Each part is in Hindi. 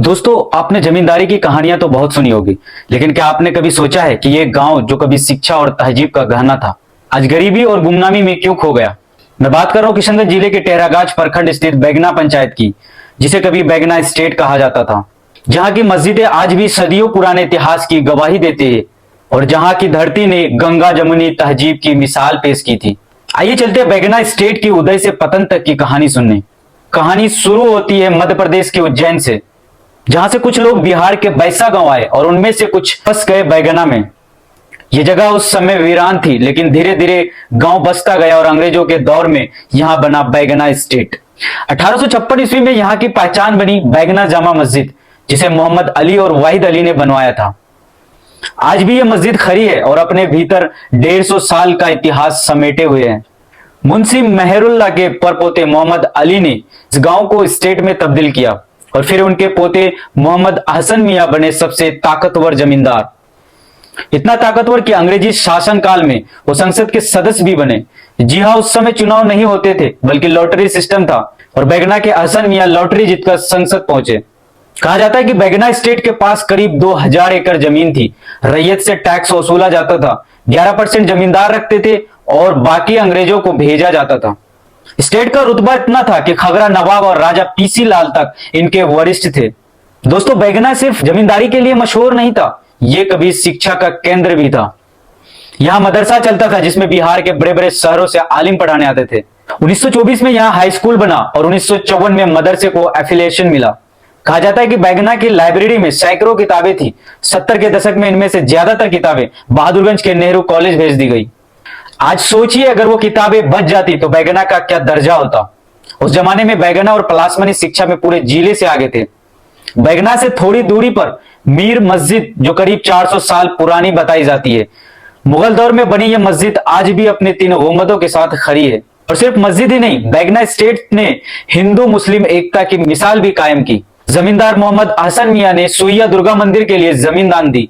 दोस्तों, आपने जमींदारी की कहानियां तो बहुत सुनी होगी, लेकिन क्या आपने कभी सोचा है कि ये गांव जो कभी शिक्षा और तहजीब का गहना था, आज गरीबी और गुमनामी में क्यों खो गया। मैं बात कर रहा हूं किशनगंज जिले के टेहरागाछ प्रखंड स्थित बैगना पंचायत की, जिसे कभी बैगना स्टेट कहा जाता था। जहां की मस्जिदें आज भी सदियों पुराने इतिहास की गवाही देते हैं और जहां की धरती ने गंगा जमुनी तहजीब की मिसाल पेश की थी। आइए चलते हैं बैगना स्टेट की उदय से पतन तक की कहानी सुनने। कहानी शुरू होती है मध्य प्रदेश के उज्जैन से, जहां से कुछ लोग बिहार के बैसा गांव आए और उनमें से कुछ फंस गए बैगना में। यह जगह उस समय वीरान थी, लेकिन धीरे धीरे गांव बसता गया और अंग्रेजों के दौर में यहां बना बैगना स्टेट। 1856 ईस्वी में यहां की पहचान बनी बैगना जामा मस्जिद, जिसे मोहम्मद अली और वाहिद अली ने बनवाया था। आज भी यह मस्जिद खड़ी है और अपने भीतर 150 साल का इतिहास समेटे हुए है। मुंशी मेहरुल्लाह के परपोते मोहम्मद अली ने इस गांव को स्टेट में तब्दील किया और फिर उनके पोते मोहम्मद अहसन मियां बने सबसे ताकतवर जमींदार। इतना ताकतवर कि अंग्रेजी शासनकाल में वो संसद के सदस्य भी बने। जी हाँ, उस समय चुनाव नहीं होते थे, बल्कि लॉटरी सिस्टम था और बैगना के अहसन मियां लॉटरी जीतकर संसद पहुंचे। कहा जाता है कि बैगना स्टेट के पास करीब 2000 एकड़ जमीन थी। रैयत से टैक्स वसूला जाता था, 11% जमींदार रखते थे और बाकी अंग्रेजों को भेजा जाता था। स्टेट का रुतबा इतना था कि खगरा नवाब और राजा पीसी लाल तक इनके वरिष्ठ थे। दोस्तों, बैगना सिर्फ जमींदारी के लिए मशहूर नहीं था, यह कभी शिक्षा का केंद्र भी था। यहां मदरसा चलता था जिसमें बिहार के बड़े बड़े शहरों से आलिम पढ़ाने आते थे। 1924 में यहां हाई स्कूल बना और 1954 में मदरसे को एफिलिएशन मिला। कहा जाता है कि बैगना की लाइब्रेरी में सैकड़ों किताबें थी। 70 के दशक में इनमें से ज्यादातर किताबें बहादुरगंज के नेहरू कॉलेज भेज दी गई। आज सोचिए, अगर वो किताबें बच जाती तो बैगना का क्या दर्जा होता। उस जमाने में बैगना और पलासमनी शिक्षा में पूरे जिले से आगे थे। बैगना से थोड़ी दूरी पर मीर मस्जिद, जो करीब 400 साल पुरानी बताई जाती है। मुगल दौर में बनी यह मस्जिद आज भी अपने 3 गुंबदों के साथ खड़ी है। और सिर्फ मस्जिद ही नहीं, बैगना स्टेट ने हिंदू मुस्लिम एकता की मिसाल भी कायम की। जमींदार मोहम्मद अहसन मियां ने सुइया दुर्गा मंदिर के लिए जमीन दान दी।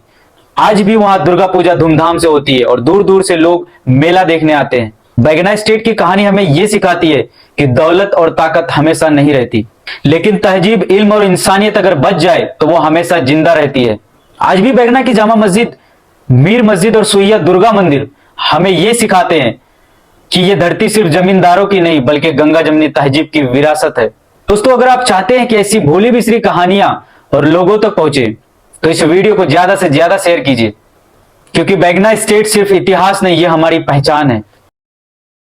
आज भी वहां दुर्गा पूजा धूमधाम से होती है और दूर दूर से लोग मेला देखने आते हैं। बैगना स्टेट की कहानी हमें यह सिखाती है कि दौलत और ताकत हमेशा नहीं रहती, लेकिन तहजीब, इल्म और इंसानियत अगर बच जाए तो वो हमेशा जिंदा रहती है। आज भी बैगना की जामा मस्जिद, मीर मस्जिद और सुइया दुर्गा मंदिर हमें यह सिखाते हैं कि यह धरती सिर्फ जमींदारों की नहीं, बल्कि गंगा जमनी तहजीब की विरासत है। दोस्तों, अगर आप चाहते हैं कि ऐसी भोली बिसरी कहानियां और लोगों तक पहुंचे तो इस वीडियो को ज्यादा से ज्यादा शेयर कीजिए, क्योंकि बैगना स्टेट सिर्फ इतिहास नहीं, यह हमारी पहचान है।